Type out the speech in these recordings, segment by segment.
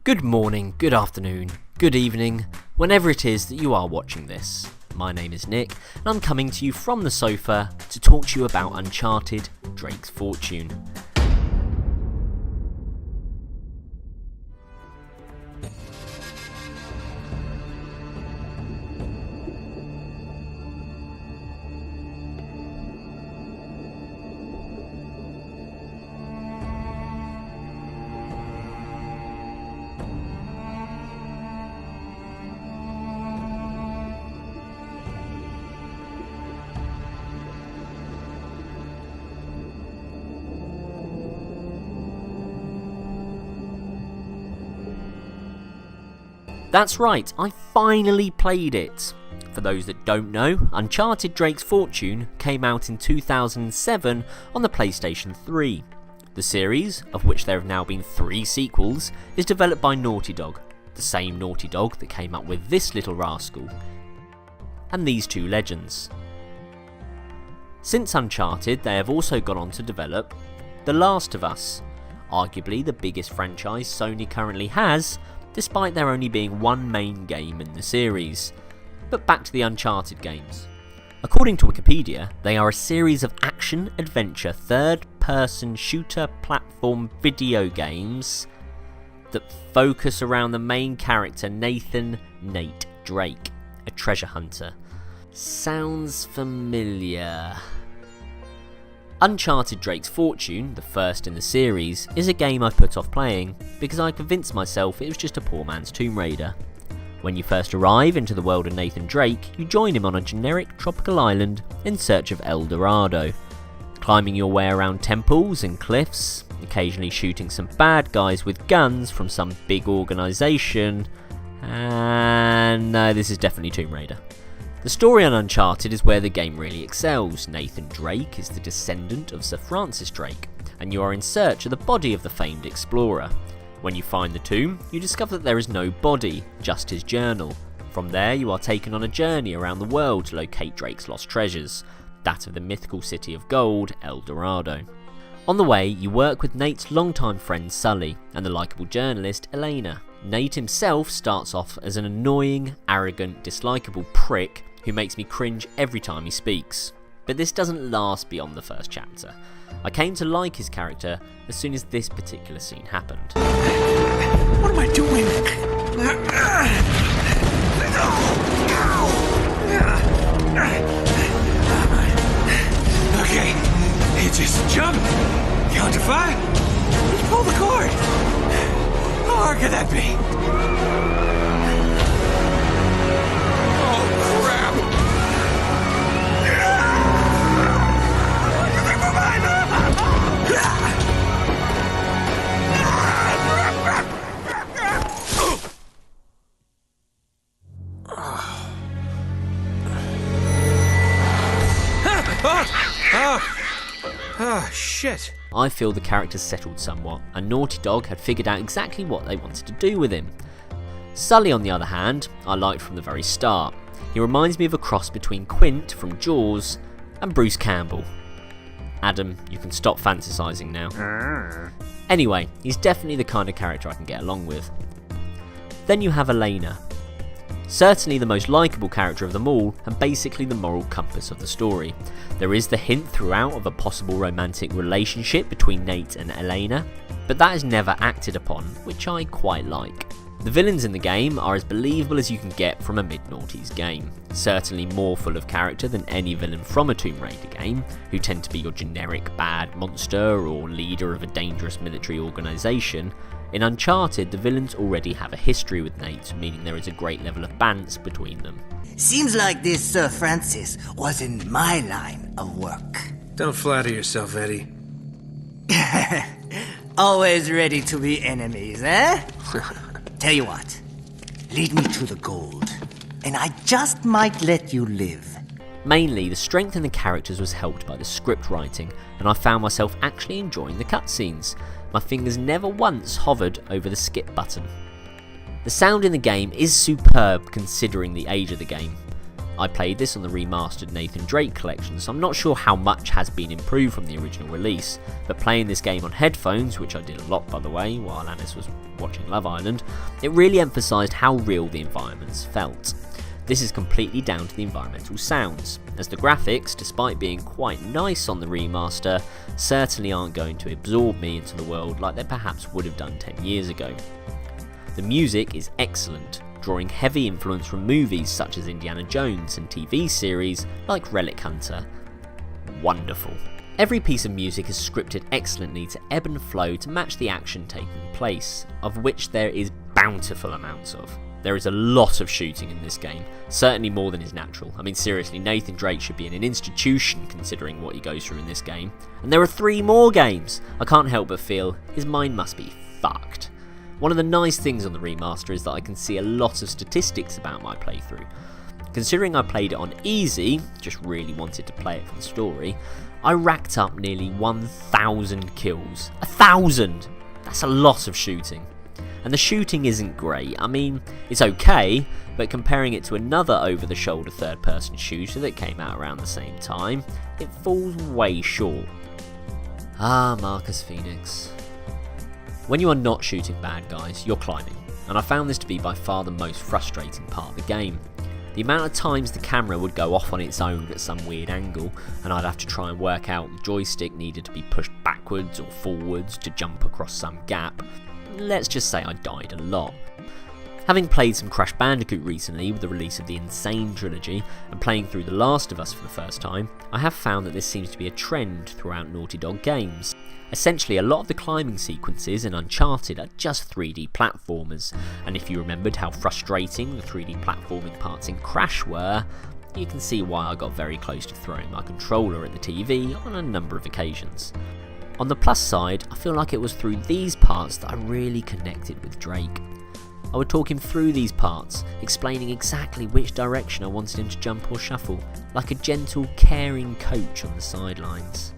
Good morning, good afternoon, good evening, whenever it is that you are watching this. My name is Nick, and I'm coming to you from the sofa to talk to you about Uncharted: Drake's Fortune. That's right, I finally played it! For those that don't know, Uncharted: Drake's Fortune came out in 2007 on the PlayStation 3. The series, of which there have now been 3 sequels, is developed by Naughty Dog, the same Naughty Dog that came up with this little rascal, and these two legends. Since Uncharted, they have also gone on to develop The Last of Us, arguably the biggest franchise Sony currently has, despite there only being one main game in the series. But back to the Uncharted games. According to Wikipedia, they are a series of action-adventure third-person shooter platform video games that focus around the main character Nathan "Nate" Drake, a treasure hunter. Sounds familiar. Uncharted: Drake's Fortune, the first in the series, is a game I put off playing because I convinced myself it was just a poor man's Tomb Raider. When you first arrive into the world of Nathan Drake, you join him on a generic tropical island in search of El Dorado, climbing your way around temples and cliffs, occasionally shooting some bad guys with guns from some big organisation, and no, this is definitely Tomb Raider. The story on Uncharted is where the game really excels. Nathan Drake is the descendant of Sir Francis Drake, and you are in search of the body of the famed explorer. When you find the tomb, you discover that there is no body, just his journal. From there, you are taken on a journey around the world to locate Drake's lost treasures, that of the mythical city of gold, El Dorado. On the way, you work with Nate's longtime friend Sully, and the likeable journalist Elena. Nate himself starts off as an annoying, arrogant, dislikable prick who makes me cringe every time he speaks. But this doesn't last beyond the first chapter. I came to like his character as soon as this particular scene happened. What am I doing? Okay, you just jump, count to 5, just pull the cord. How hard could that be? Shit. I feel the characters settled somewhat, and Naughty Dog had figured out exactly what they wanted to do with him. Sully, on the other hand, I liked from the very start. He reminds me of a cross between Quint from Jaws and Bruce Campbell. Adam, you can stop fantasising now. Anyway, he's definitely the kind of character I can get along with. Then you have Elena. Certainly the most likeable character of them all, and basically the moral compass of the story. There is the hint throughout of a possible romantic relationship between Nate and Elena, but that is never acted upon, which I quite like. The villains in the game are as believable as you can get from a mid-noughties game. Certainly more full of character than any villain from a Tomb Raider game, who tend to be your generic bad monster or leader of a dangerous military organisation. In Uncharted, the villains already have a history with Nate, meaning there is a great level of bants between them. Seems like this Sir Francis was in my line of work. Don't flatter yourself, Eddie. Always ready to be enemies, eh? Tell you what, lead me to the gold, and I just might let you live. Mainly, the strength in the characters was helped by the script writing, and I found myself actually enjoying the cutscenes. My fingers never once hovered over the skip button. The sound in the game is superb considering the age of the game. I played this on the remastered Nathan Drake collection, so I'm not sure how much has been improved from the original release, but playing this game on headphones, which I did a lot by the way while Alice was watching Love Island, it really emphasised how real the environments felt. This is completely down to the environmental sounds, as the graphics, despite being quite nice on the remaster, certainly aren't going to absorb me into the world like they perhaps would have done 10 years ago. The music is excellent, drawing heavy influence from movies such as Indiana Jones and TV series like Relic Hunter. Wonderful. Every piece of music is scripted excellently to ebb and flow to match the action taking place, of which there is bountiful amounts of. There is a lot of shooting in this game, certainly more than is natural. I mean seriously, Nathan Drake should be in an institution considering what he goes through in this game. And there are 3 more games! I can't help but feel his mind must be fucked. One of the nice things on the remaster is that I can see a lot of statistics about my playthrough. Considering I played it on easy, just really wanted to play it for the story, I racked up nearly 1,000 kills. 1,000! That's a lot of shooting. And the shooting isn't great. I mean, it's okay, but comparing it to another over-the-shoulder third-person shooter that came out around the same time, it falls way short. Ah, Marcus Phoenix. When you are not shooting bad guys, you're climbing, and I found this to be by far the most frustrating part of the game. The amount of times the camera would go off on its own at some weird angle, and I'd have to try and work out the joystick needed to be pushed backwards or forwards to jump across some gap. Let's just say I died a lot. Having played some Crash Bandicoot recently with the release of the Insane trilogy, and playing through The Last of Us for the first time, I have found that this seems to be a trend throughout Naughty Dog games. Essentially, a lot of the climbing sequences in Uncharted are just 3D platformers, and if you remembered how frustrating the 3D platforming parts in Crash were, you can see why I got very close to throwing my controller at the TV on a number of occasions. On the plus side, I feel like it was through these parts that I really connected with Drake. I would talk him through these parts, explaining exactly which direction I wanted him to jump or shuffle, like a gentle, caring coach on the sidelines.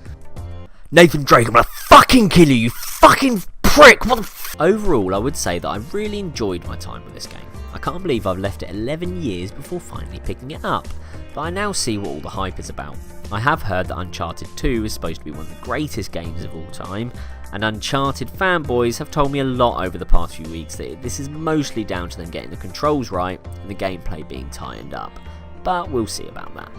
Nathan Drake, I'm gonna fucking kill you, you fucking prick! What the Overall, I would say that I really enjoyed my time with this game. I can't believe I've left it 11 years before finally picking it up, but I now see what all the hype is about. I have heard that Uncharted 2 is supposed to be one of the greatest games of all time, and Uncharted fanboys have told me a lot over the past few weeks that this is mostly down to them getting the controls right and the gameplay being tightened up, but we'll see about that.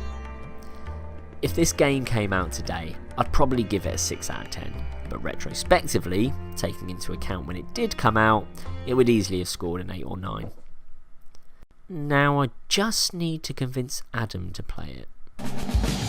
If this game came out today, I'd probably give it a 6 out of 10, but retrospectively, taking into account when it did come out, it would easily have scored an 8 or 9. Now I just need to convince Adam to play it.